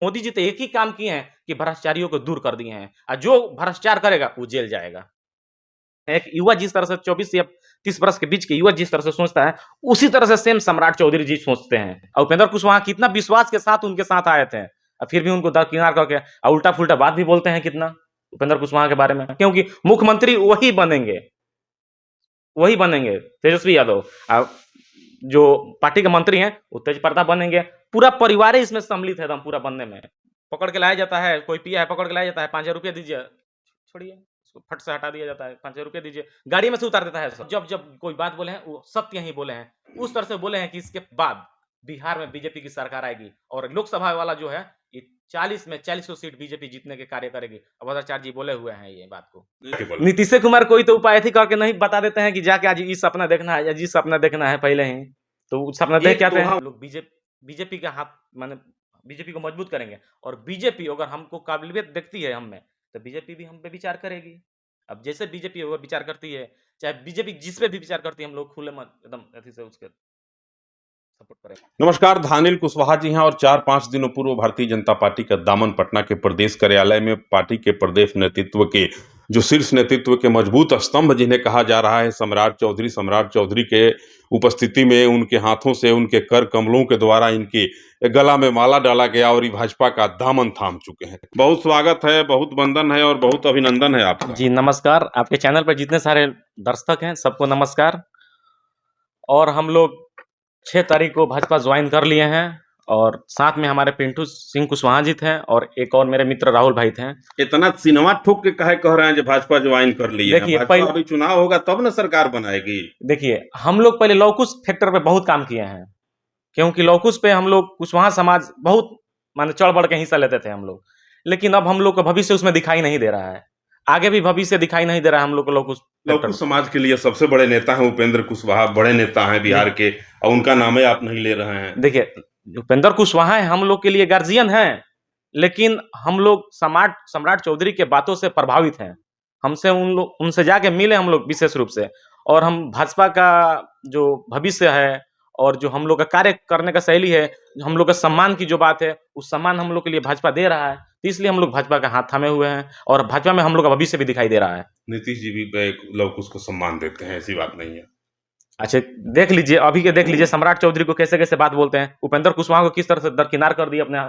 मोदी जी तो एक ही काम किए हैं कि भ्रष्टाचारियों को दूर कर दिए हैं, और जो भ्रष्टाचार करेगा वो जेल जाएगा। एक युवा जिस तरह से 24 या 30 वर्ष के बीच के युवा जिस तरह से सोचता है, उसी तरह से सेम सम्राट चौधरी जी सोचते हैं। और उपेंद्र कुशवाहा कितना विश्वास के साथ उनके साथ आए थे, और फिर भी उनको दरकिनार करके उल्टा फुल्टा बात भी बोलते हैं कितना उपेंद्र कुशवाहा के बारे में, क्योंकि मुख्यमंत्री वही बनेंगे तेजस्वी यादव। जो पार्टी के मंत्री हैं वो तेज प्रताप बनेंगे। पूरा परिवार ही इसमें सम्मिलित है एकदम पूरा बनने में। पकड़ के लाया जाता है, कोई पिया है पकड़ के लाया जाता है, 5000 रुपया दीजिए, छोड़िए उसको फट से हटा दिया जाता है, 5000 रुपया दीजिए, गाड़ी में से उतार देता है सब। जब कोई बात बोले हैं वो सत्य ही बोले हैं, उस तरह से बोले हैं कि इसके बाद बिहार में बीजेपी की सरकार आएगी और लोकसभा वाला जो है ये 40 में 40 सीट बीजेपी जीतने के कार्य करेगी। भ्रष्टाचार जी बोले हुए हैं ये बात को। नीतीश कुमार कोई तो उपाय थी करके नहीं बता देते हैं कि जाके आज ये सपना देखना है या जी सपना देखना है पहले ही, तो सपना देख के आते हैं। लोग बीजेपी का हाथ माने बीजेपी को मजबूत करेंगे, और बीजेपी अगर हमको काबिलियत देखती है हम में, तो बीजेपी भी हम पे विचार करेगी। अब जैसे बीजेपी विचार करती है, चाहे बीजेपी जिस पे भी विचार करती है, हम लोग खुले मन एकदम अथी से उसके सपोर्ट करेंगे। नमस्कार, धानिल कुशवाहा जी हैं और 4-5 दिनों पूर्व भारतीय जनता पार्टी का दामन पटना के प्रदेश कार्यालय में पार्टी के प्रदेश नेतृत्व के जो शीर्ष नेतृत्व के मजबूत स्तंभ जिन्हें कहा जा रहा है सम्राट चौधरी के उपस्थिति में उनके हाथों से उनके कर कमलों के द्वारा इनके गला में माला डाला गया और ये भाजपा का दामन थाम चुके हैं। बहुत स्वागत है, बहुत वंदन है और बहुत अभिनंदन है आपका। जी नमस्कार, आपके चैनल पर जितने सारे दर्शक हैं सबको नमस्कार। और हम लोग 6 तारीख को भाजपा ज्वाइन कर लिए हैं, और साथ में हमारे पिंटू सिंह कुशवाहा जी थे और एक और मेरे मित्र राहुल भाई थे। इतना सिनेमा ठोक के कह रहे हैं जो भाजपा ज्वाइन कर ली है। देखिए पहले अभी चुनाव होगा तब ना सरकार बनाएगी। देखिए हम लोग पहले लौकुश फैक्टर पे बहुत काम किए हैं, क्योंकि लौकुश पे हम लोग कुशवाहा समाज बहुत माने चढ़ बढ़ के हिस्सा लेते थे हम लोग, लेकिन अब हम लोग का भविष्य उसमें दिखाई नहीं दे रहा है, आगे भी भविष्य दिखाई नहीं दे रहा है हम लोग को। लौकुश समाज के लिए सबसे बड़े नेता हैं उपेंद्र कुशवाहा, बड़े नेता हैं बिहार के, और उनका नाम आप नहीं ले रहे हैं। देखिए उपेंद्र कुशवाहा हम लोग के लिए गार्जियन हैं, लेकिन हम लोग सम्राट चौधरी के बातों से प्रभावित हैं। हमसे उनसे जाके मिले हम लोग विशेष रूप से, और हम भाजपा का जो भविष्य है और जो हम लोग का कार्य करने का शैली है, हम लोग का सम्मान की जो बात है, उस सम्मान हम लोग के लिए भाजपा दे रहा है, तो इसलिए हम लोग भाजपा का हाथ थामे हुए हैं, और भाजपा में हम लोग का भविष्य भी दिखाई दे रहा है। नीतीश जी भी लौकुश को सम्मान देते हैं, ऐसी बात नहीं है। अच्छा देख लीजिए, अभी के देख लीजिए सम्राट चौधरी को कैसे कैसे बात बोलते हैं, उपेंद्र कुशवाहा को किस तरह से दरकिनार कर दिया अपने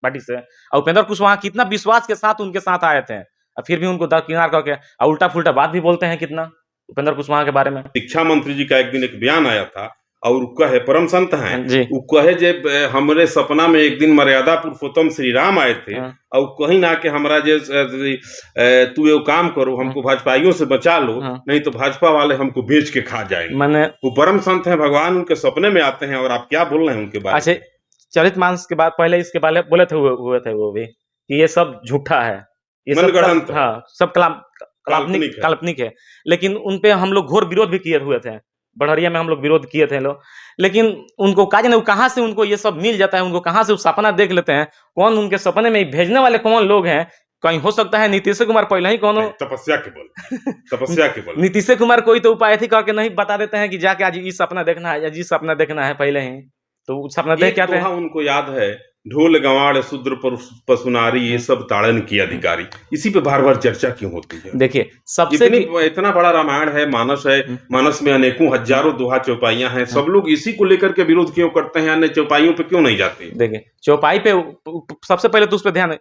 पार्टी से, और उपेंद्र कुशवाहा कितना विश्वास के साथ उनके साथ आए थे, और फिर भी उनको दरकिनार करके उल्टा फुल्टा बात भी बोलते हैं कितना उपेंद्र कुशवाहा के बारे में। शिक्षा मंत्री जी का एक दिन एक बयान आया था, और कहे परम संत हैं जी, वो कहे जे हमरे सपना में एक दिन मर्यादा पुरुषोत्तम श्री राम आए थे, और कहीं ना के हमरा जे तू ये काम करो, हमको भाजपाइयों से बचा लो, नहीं तो भाजपा वाले हमको बेच के खा जाएंगे। मैंने वो परम संत हैं, भगवान उनके सपने में आते हैं, और आप क्या बोल रहे हैं उनके बारे में? अच्छा चरित मानस के बाद पहले इसके बारे बोले थे हुए थे वो भी कि ये सब झूठा है, ये सब हाँ सब काल्पनिक है, लेकिन उनपे हम लोग घोर विरोध भी किए हुए थे। बढ़िया में हम लोग विरोध किए थे लोग, लेकिन उनको कहाँ से उनको ये सब मिल जाता है, उनको कहाँ से सपना देख लेते हैं, कौन उनके सपने में भेजने वाले कौन लोग हैं। कहीं हो सकता है नीतीश कुमार पहले ही कौन तपस्या के बल नीतीश कुमार कोई तो उपाय थी करके नहीं बता देते हैं कि जाके आज ये सपना देखना है या जी सपना देखना है पहले ही, तो सपना देख के आते हैं। उनको याद है ढोल गंवाड़ शूद्र पशुनारी ये सब ताड़न की अधिकारी, इसी पे बार बार चर्चा क्यों होती है? देखिए सबसे इतना बड़ा रामायण है, मानस में अनेकों हजारों दोहा चौपाइयां हैं, सब लोग इसी को लेकर के विरोध क्यों करते हैं, अन्य चौपाइयों पे क्यों नहीं जाते? देखिए चौपाई पे सबसे पहले तो उस पर ध्यान,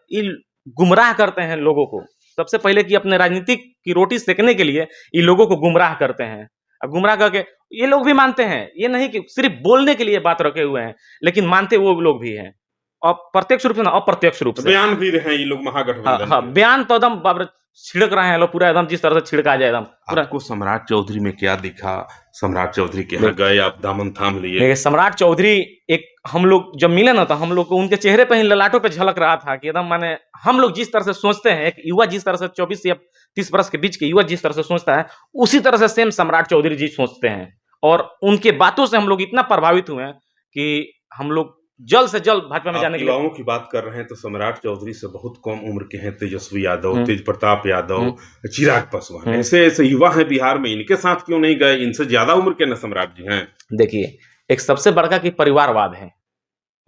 गुमराह करते हैं लोगों को, सबसे पहले कि अपने राजनीतिक की रोटी सेकने के लिए ये लोगों को गुमराह करते हैं, और गुमराह करके ये लोग भी मानते हैं, ये नहीं कि सिर्फ बोलने के लिए बात रखे हुए हैं, लेकिन मानते वो लोग भी हैं, और प्रत्यक्ष रूप से ना अप्रत्यक्ष रूप से बयान भी रहे ये लोग महागठबंधन। हाँ, बयान तो एकदम छिड़क रहे हैं लोग पूरा, एकदम जिस तरह से छिड़का जाए एकदम पूरा। आपको सम्राट चौधरी में क्या दिखा? सम्राट चौधरी के यहाँ गए, आप दामन थाम लिए। सम्राट चौधरी एक हम लोग जब मिले ना, तो हम लोग को उनके चेहरे पे ही ललाटों पे झलक रहा था कि एकदम माने हम लोग जिस तरह से सोचते हैं, एक युवा जिस तरह से 24 या 30 वर्ष के बीच के युवा जिस तरह से सोचता है, उसी तरह से सेम सम्राट चौधरी जी सोचते हैं, और उनके बातों से हम लोग इतना प्रभावित हुए हैं कि हम लोग जल्द से जल्द भाजपा में जाने के लिए। युवाओं की बात कर रहे हैं तो सम्राट चौधरी से बहुत कम उम्र के हैं तेजस्वी यादव, तेज प्रताप यादव, चिराग पासवान, ऐसे युवा हैं बिहार में, इनके साथ क्यों नहीं गए? इनसे ज्यादा उम्र के न सम्राट जी हैं। देखिए एक सबसे बड़का की परिवारवाद है,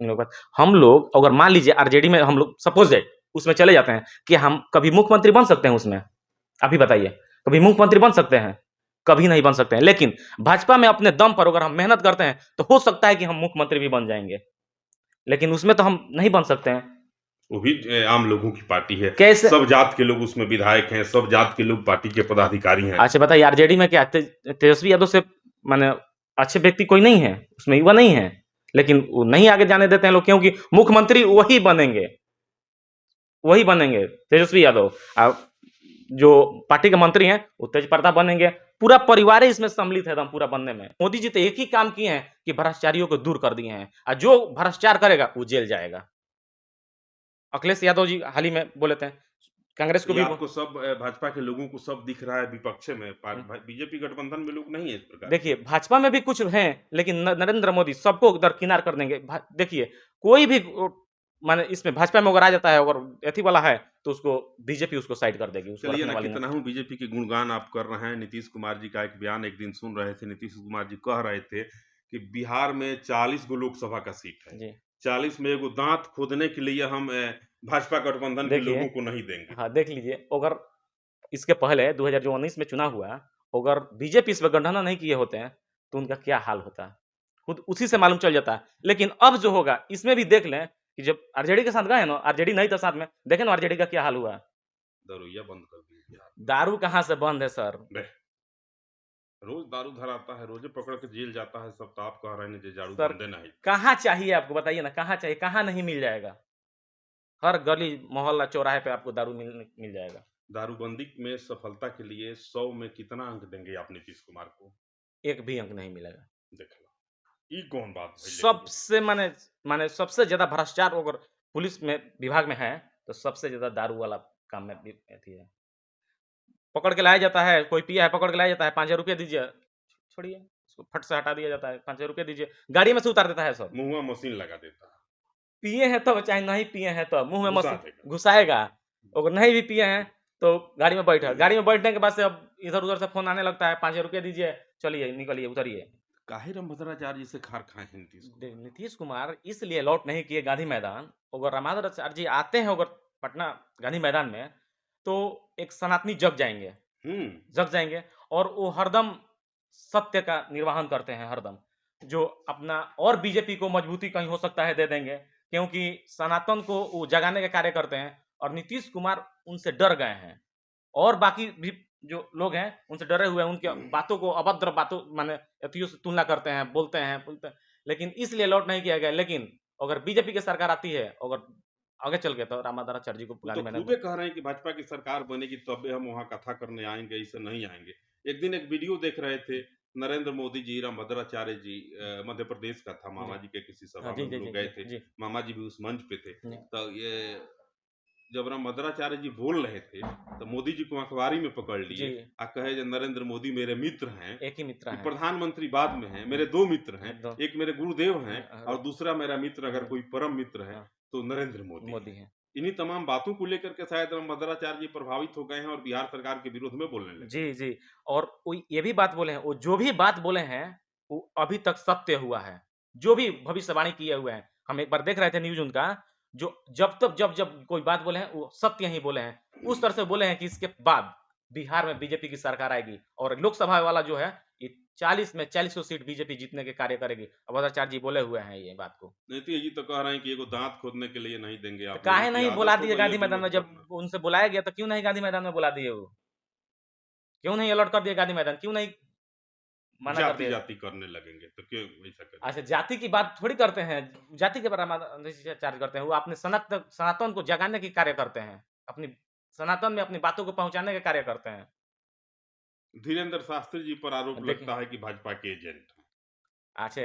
इन लोगों का। हम लोग अगर मान लीजिए आरजेडी में हम लोग सपोज दैट उसमें चले जाते हैं कि हम कभी मुख्यमंत्री बन सकते हैं उसमें? अभी बताइए, कभी मुख्यमंत्री बन सकते हैं? कभी नहीं बन सकते हैं। लेकिन भाजपा में अपने दम पर अगर हम मेहनत करते हैं तो हो सकता है कि हम मुख्यमंत्री भी बन जाएंगे, लेकिन उसमें तो हम नहीं बन सकते हैं। वो भी आम लोगों की पार्टी है, कैसे? सब जात के लोग उसमें विधायक हैं, सब जात के लोग पार्टी के पदाधिकारी हैं। अच्छा बताइए, आरजेडी में क्या तेजस्वी यादव से माने अच्छे व्यक्ति कोई नहीं है उसमें? युवा नहीं है, लेकिन वो नहीं आगे जाने देते हैं लोग, क्योंकि मुख्यमंत्री वही बनेंगे, वही बनेंगे तेजस्वी यादव। जो पार्टी के मंत्री हैं वो तेज प्रताप बनेंगे। पूरा परिवार ही इसमें सम्मिलित है एकदम पूरा बनने में। मोदी जी तो एक ही काम किए हैं कि भ्रष्टाचारियों को दूर कर दिए हैं, और जो भ्रष्टाचार करेगा वो जेल जाएगा। अखिलेश यादव जी हाल ही में बोले थे, कांग्रेस को ये भी आपको सब भाजपा के लोगों को सब दिख रहा है विपक्ष में, बीजेपी गठबंधन में लोग नहीं है इस प्रकार। देखिए भाजपा में भी कुछ हैं, लेकिन नरेंद्र मोदी सबको दरकिनार कर देंगे। देखिए कोई भी माने इसमें भाजपा में अगर आ जाता है, अगर एथी वाला है, तो उसको बीजेपी उसको साइड कर देगी, उसको चलिए रखने ना, वाली कितना नहीं। हूँ बीजेपी के गुणगान आप कर रहे हैं। नीतीश कुमार जी का एक बयान एक दिन सुन रहे थे, नीतीश कुमार जी कह रहे थे कि बिहार में 40 गो लोकसभा का सीट है, जी 40 में एगो दांत खोदने के लिए हम भाजपा गठबंधन के देखिए, लोगों को नहीं देंगे। हाँ देख लीजिए, अगर इसके पहले 2019 में चुनाव हुआ, अगर बीजेपी इस पर गठबंधन नहीं किए होते हैं तो उनका क्या हाल होता, खुद उसी से मालूम चल जाता है। लेकिन अब जो होगा इसमें भी देख लें कि जब आरजेडी के साथ गए ना, आरजेडी नहीं था साथ में, देखें ना आरजेडी का क्या हाल हुआ। दरोइया बंद कर दिए बिहार में। दारू कहाँ से बंद है सर? रोज दारू धराता है, रोजे पकड़ के जेल जाता है सब, तो आप कह रहे हैं जे दारू सर बंदे नहीं। कहाँ चाहिए आपको, बताइए ना, कहाँ चाहिए? कहाँ नहीं मिल जाएगा? हर गली मोहल्ला चौराहे पे आपको दारू मिल जाएगा। दारूबंदी में सफलता के लिए 100 में कितना अंक देंगे आप नीतीश कुमार को? एक भी अंक नहीं मिलेगा। देख लो, ई कौन बात भइले कि सबसे माने माने सबसे ज्यादा भ्रष्टाचार अगर पुलिस में विभाग में है, तो सबसे ज्यादा दारू वाला काम में भी अथी है। पकड़ के लाया जाता है, कोई पिया है पकड़ के लाया जाता है, 5,000 रुपया दीजिए, छोड़िए उसको फट से हटा दिया जाता है, 5,000 रुपया दीजिए, गाड़ी में से उतार देता है सब। मुँह में मशीन लगा देता है, पिए हैं तब, चाहे नहीं पिए हैं तब, मुंह में घुसा मशीन देगा। घुसाएगा। अगर नहीं भी पिए हैं तो गाड़ी में बैठा, गाड़ी में बैठने के बाद से अब इधर उधर से फोन आने लगता है, 5,000 रुपया दीजिए, चलिए निकलिए उतरिए। काहे रामभद्राचार्य जी से खार खाए हैं नीतीश कुमार? नीतीश कुमार इसलिए लॉट नहीं किए गांधी मैदान। अगर रामाधराचार्य जी आते हैं अगर पटना गांधी मैदान में, तो एक सनातनी जग जाएंगे, जग जाएंगे, और वो हरदम सत्य का निर्वहन करते हैं हरदम, जो अपना और बीजेपी को मजबूती कहीं हो सकता है दे देंगे, क्योंकि सनातन को वो जगाने का कार्य करते हैं, और नीतीश कुमार उनसे डर गए हैं, और बाकी भी जो लोग हैं उनसे डरे हुए हैं, उनके बातों को अभद्र बातों माने अथियों से तुलना करते हैं, बोलते हैं, लेकिन इसलिए लॉट नहीं किया गया। लेकिन अगर बीजेपी की सरकार आती है, अगर आगे चल के, तो रामाधराचार्य जी को वो तो गांधी मैदान खूबे कह रहे हैं कि भाजपा की सरकार बनेगी तबे हम वहाँ कथा करने आएंगे, इसे नहीं आएंगे। एक दिन एक वीडियो देख रहे थे, नरेंद्र मोदी जी, रामभद्राचार्य जी, मध्य प्रदेश का था, मामा जी के किसी सभा हाँ, में जी जी हम लोग जी गए जी थे, जी मामा जी भी उस मंच पे थे। जी। तो ये जब रामभद्राचार्य जी बोल रहे थे तो मोदी जी को अखबारी में पकड़ लिए जी आ कहे जे नरेंद्र मोदी मेरे मित्र हैं, एक ही मित्र कि हैं। प्रधानमंत्री बाद में हैं, मेरे दो मित्र हैं, दो एक मेरे गुरुदेव हैं हाँ, और दूसरा मेरा मित्र अगर कोई परम मित्र है हाँ, तो नरेंद्र मोदी मोदी है। हैं। इन्हीं तमाम बातों को लेकर के शायद रामभद्राचार्य जी प्रभावित हो गए हैं और बिहार सरकार के विरोध में बोलने लगे। जी जी, और वो ये भी बात बोले हैं, वो जो भी बात बोले हैं वो अभी तक सत्य हुआ है, जो भी भविष्यवाणी किए हुए हैं। हम एक बार देख रहे थे न्यूज उनका, जो जब तक जब जब कोई बात बोले हैं वो सत्य ही बोले हैं। उस तरह से बोले हैं कि इसके बाद बिहार में बीजेपी की सरकार आएगी, और लोकसभा वाला जो है ये 40 में 40 सीट बीजेपी जीतने के कार्य करेगी। अब भद्राचार्य जी बोले हुए हैं ये बात को। नीतीश जी तो कह रहे हैं कि एगो दांत खोदने के लिए नहीं देंगे तो आप लोगों काहे की नहीं आदत बुला हो दिए गई है गांधी मैदान में? विरोध जब करना। उनसे बुलाया गया तो क्यों नहीं गांधी मैदान में बुला दिए? वो क्यों नहीं अलर्ट कर दिए गांधी मैदान? क्यों नहीं मना कर जाति दिया? जाति करने लगेंगे तो क्यों ऐसा करें? अच्छा जाति की बात थोड़ी करते हैं, जाति के चार्ज करते हैं। वो अपने सनातन को जगाने की कार्य करते हैं, अपनी सनातन में अपनी बातों को पहुंचाने के कार्य करते हैं। धीरेन्द्र शास्त्री जी पर आरोप देखिए लगता है कि भाजपा के एजेंट हैं। अच्छा,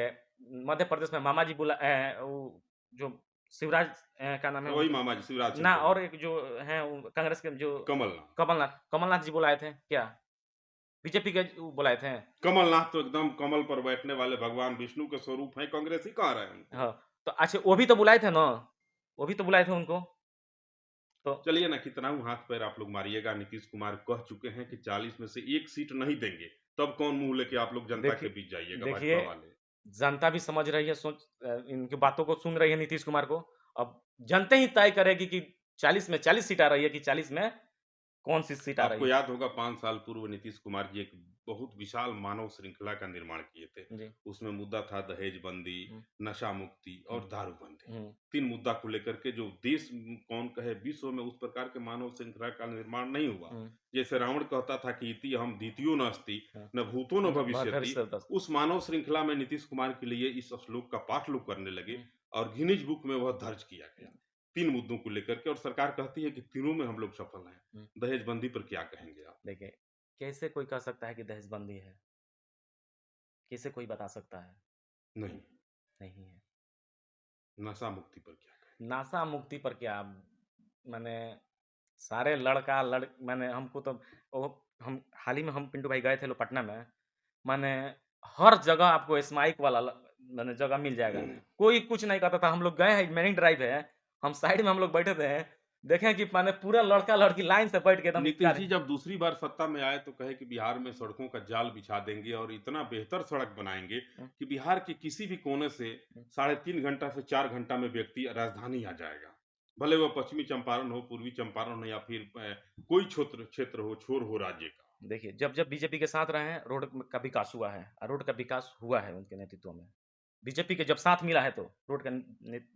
मध्य प्रदेश में मामा जी वो जो शिवराज क्या नाम है वही मामा जी शिवराज सिंह ना, और चौहान, एक जो है कांग्रेस के जो कमलनाथ। कमलनाथ, कमलनाथ जी बुलाए थे क्या? बीजेपी के वो बुलाए थे? कमलनाथ तो एकदम कमल पर बैठने वाले भगवान विष्णु के स्वरूप हैं, कांग्रेसी कह रहे हैं उनको। हाँ, तो अच्छा वो भी तो बुलाए थे ना, वो भी तो बुलाए थे उनको। तो चलिए ना, कितना हाथ पैर आप लोग मारिएगा, नीतीश कुमार कह चुके हैं कि 40 में से एक सीट नहीं देंगे, तब कौन मुंह लेके आप लोग जनता के बीच जाइएगा देखिए भाजपा वाले। जनता भी समझ रही है, इनकी बातों को सुन रही है नीतीश कुमार को। अब जनता ही तय करेगी कि 40 में 40 सीट आ रही है कि 40 में कौन सी सीट आ रही आपको है। याद होगा 5 साल पूर्व नीतीश कुमार जी एक बहुत विशाल मानव श्रृंखला का निर्माण किए थे। जी। उसमें मुद्दा था दहेज बंदी, नशा मुक्ति और दारू बंदी। हम्म, 3 मुद्दा को लेकर के जो देश कौन कहे विश्व में उस प्रकार के मानव श्रृंखला का निर्माण नहीं हुआ। हम्म, जैसे रावण कहता था कि इति हम द्वितीयो नास्ति हाँ। न भूतो न भविष्यति। भविष्य दस। उस मानव श्रृंखला में नीतीश कुमार के लिए इस श्लोक का पाठ लोग करने लगे और गिनीज बुक में वह दर्ज किया गया। 3 मुद्दों को लेकर के और सरकार कहती है कि तीनों में हम लोग सफल हैं। दहेज बंदी पर क्या कहेंगे आप? देखिए, कैसे कोई कह सकता है कि दहेजबंदी है? कैसे कोई बता सकता है? नहीं। नहीं है। नशा मुक्ति पर क्या कहें? नशा मुक्ति पर क्या, मैंने सारे लड़का लड़ मैंने हमको तो वो हम हाल ही में हम पिंटू भाई गए थे लोग पटना में, मैंने हर जगह आपको स्माइक वाला मैंने जगह मिल जाएगा। कोई कुछ नहीं कहता था। हम लोग गए हैं, मेरिन ड्राइव है, हम साइड में हम लोग बैठे थे, देखें कि माने पूरा लड़का लड़की लाइन से बैठ के एकदम नीतीश जी जब दूसरी बार सत्ता में आए तो कहे कि बिहार में सड़कों का जाल बिछा देंगे और इतना बेहतर सड़क बनाएंगे कि बिहार के किसी भी कोने से 3.5 घंटा से 4 घंटा में व्यक्ति राजधानी आ जाएगा। भले वह पश्चिमी चंपारण हो, पूर्वी चंपारण हो या फिर कोई क्षेत्र हो, छोर हो राज्य का। देखिए, जब जब बीजेपी के साथ रहे हैं, रोड का विकास हुआ है, और रोड का विकास हुआ है उनके नेतृत्व में। बीजेपी के जब साथ मिला है तो रोड का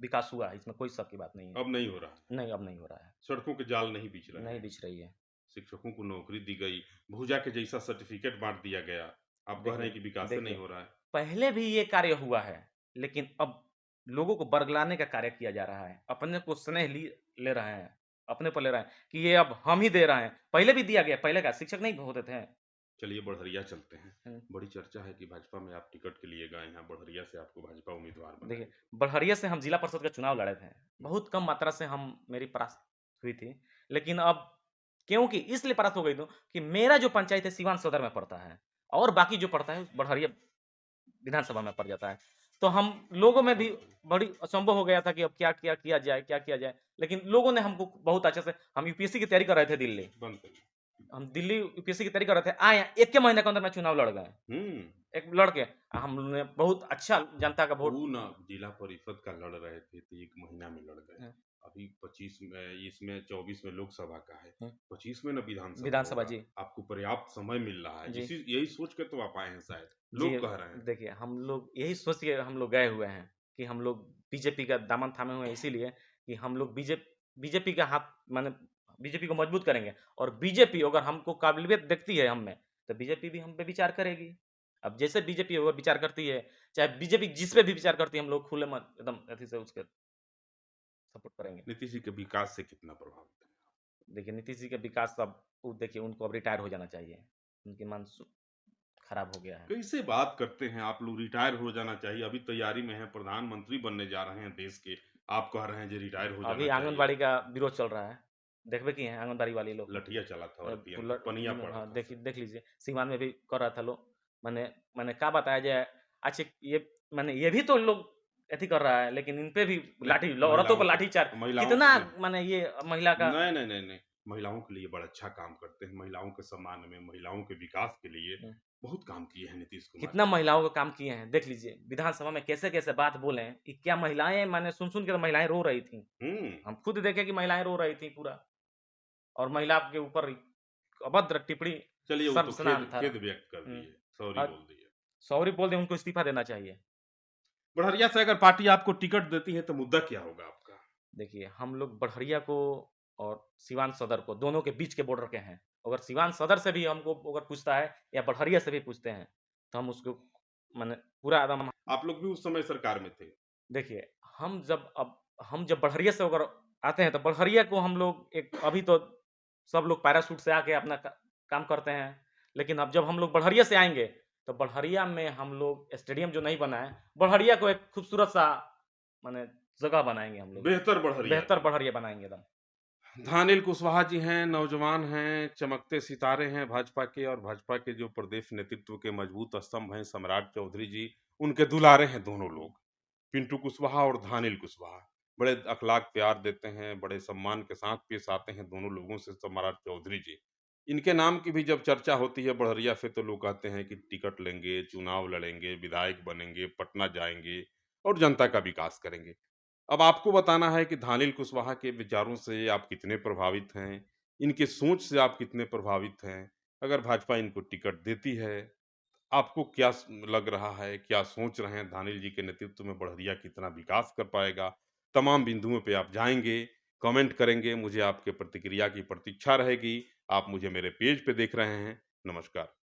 विकास हुआ है, इसमें कोई शक की बात नहीं है। अब नहीं हो रहा है। नहीं, अब नहीं हो रहा है। सड़कों के जाल नहीं बिछ रहे नहीं हैं। बिछ रही है। शिक्षकों को नौकरी दी गई, भूजा के जैसा सर्टिफिकेट बांट दिया गया। आप कह रहे हैं कि विकास से नहीं हो रहा है। पहले भी ये कार्य हुआ है, लेकिन अब लोगों को बरगलाने का कार्य किया जा रहा है। अपने को स्नेह ले रहे हैं, अपने पर ले रहे हैं कि ये अब हम ही दे रहे हैं। पहले भी दिया गया, पहले का शिक्षक नहीं होते थे। चलिए बढ़िया चलते हैं। बड़ी चर्चा है कि भाजपा में आप टिकट के लिए गए हैं, बढ़िया से आपको भाजपा उम्मीदवार बनाए। देखिए, बढ़िया से हम जिला परिषद का चुनाव लड़े थे, बहुत कम मात्रा से मेरी परास्त हुई थी, लेकिन अब क्योंकि इसलिए परास्त हो गई थी कि मेरा जो पंचायत है सिवान सदर में पड़ता है और बाकी जो पड़ता है बढ़िया विधानसभा में पड़ जाता है। तो हम लोगों में भी बड़ी असंभव हो गया था कि अब क्या किया जाए, लेकिन लोगों ने हमको बहुत अच्छे से, हम यूपीएससी की तैयारी कर रहे थे दिल्ली, हम दिल्ली यूपीएससी की तैयारी कर रहे थे, आए 1 महीने के अंदर में चुनाव लड़ गए। एक लड़के हमने बहुत अच्छा जनता का वोट। ना जिला परिषद का लड़ रहे थे तो 1 महीना में लड़ गए। अभी 25 में, इसमें 24 में लोकसभा का है, 25 में ना विधानसभा जी। आपको पर्याप्त समय मिल रहा है। जी। यही सोच के तो आप आए हैं शायद, लोग कह रहे हैं। देखिए, हम लोग यही सोच के हम लोग गए हुए हैं कि हम लोग बीजेपी का दामन थामे हुए हैं, इसीलिए कि हम लोग बीजेपी का हाथ माने बीजेपी को मजबूत करेंगे, और बीजेपी अगर हमको काबिलियत देखती है हम में, तो बीजेपी भी हम पे विचार करेगी। अब जैसे बीजेपी अगर विचार करती है, चाहे बीजेपी जिस पे भी विचार करती है, हम लोग खुले मन एकदम अथी से उसके सपोर्ट करेंगे। नीतीश जी के विकास से कितना प्रभावित है? देखिए, नीतीश जी का विकास अब देखिए, उनको अब रिटायर हो जाना चाहिए, उनकी मानसिक खराब हो गया है। कैसे बात करते हैं आप लोग, रिटायर हो जाना चाहिए? अभी तैयारी में है, प्रधानमंत्री बनने जा रहे हैं देश के, आप कह रहे हैं जी रिटायर हो जाना अभी चाहिए। आंगनबाड़ी का विरोध चल रहा है, देखबे की है आंगनबाड़ी वाली लोग लठिया चला था और पनिया पड़ा था। देख लीजिए, सीवान में भी कर रहा था लोग। मैंने क्या बताया जाए, अच्छा ये भी तो लोग ऐसी कर रहा है, लेकिन इन पे भी औरतों पर लाठीचार्ज, कितना माने ये महिला का। नहीं, महिलाओं के लिए बड़ा अच्छा काम करते हैं। महिलाओं के सम्मान में, महिलाओं के विकास के लिए बहुत काम किए हैं नीतीश कुमार। कितना महिलाओं का काम किए हैं, देख लीजिए विधानसभा में कैसे कैसे बात बोले हैं कि क्या महिलाएं, माने सुन के तो महिलाएं रो रही थी। हम खुद देखे कि महिलाएं रो रही थी पूरा, और महिला के ऊपर अभद्र टिप्पणी। चलिए वो तो खेद व्यक्त कर दिए, सॉरी बोल दिए, उनको इस्तीफा देना चाहिए। बढ़िया से अगर पार्टी आपको टिकट देती है तो मुद्दा क्या होगा आपका? देखिए, हम लोग बढ़िया को और सिवान सदर को, दोनों के बीच के बॉर्डर के हैं। अगर सिवान सदर से भी हमको अगर पूछता है या बढ़िया से भी पूछते हैं, तो हम उसको माने पूरा एकदम। आप लोग भी उस समय सरकार में थे। देखिए, हम जब बढ़िया से अगर आते हैं, तो बढ़िया को हम लोग अभी तो सब लोग पैराशूट से आके अपना काम करते हैं, लेकिन अब जब हम लोग बढ़िया से आएंगे, तो बढ़िया में हम लोग स्टेडियम जो नहीं बना है, बढ़िया को एक खूबसूरत सा माने जगह बनाएंगे हम लोग, बेहतर बढ़िया बनाएंगे एकदम। धानिल कुशवाहा जी हैं, नौजवान हैं, चमकते सितारे हैं भाजपा के, और भाजपा के जो प्रदेश नेतृत्व के मजबूत स्तंभ हैं सम्राट चौधरी जी, उनके दुलारे हैं दोनों लोग, पिंटू कुशवाहा और धानिल कुशवाहा। बड़े अखलाक प्यार देते हैं, बड़े सम्मान के साथ पेश आते हैं दोनों लोगों से सम्राट चौधरी जी। इनके नाम की भी जब चर्चा होती है बड़हरिया से तो लोग कहते हैं कि टिकट लेंगे, चुनाव लड़ेंगे, विधायक बनेंगे, पटना जाएँगे और जनता का विकास करेंगे। अब आपको बताना है कि धानिल कुशवाहा के विचारों से आप कितने प्रभावित हैं, इनकी सोच से आप कितने प्रभावित हैं? अगर भाजपा इनको टिकट देती है, आपको क्या लग रहा है, क्या सोच रहे हैं धानिल जी के नेतृत्व में बड़हरिया कितना विकास कर पाएगा? तमाम बिंदुओं पे आप जाएँगे, कमेंट करेंगे, मुझे आपके प्रतिक्रिया की प्रतीक्षा रहेगी। आप मुझे मेरे पेज पे देख रहे हैं। नमस्कार।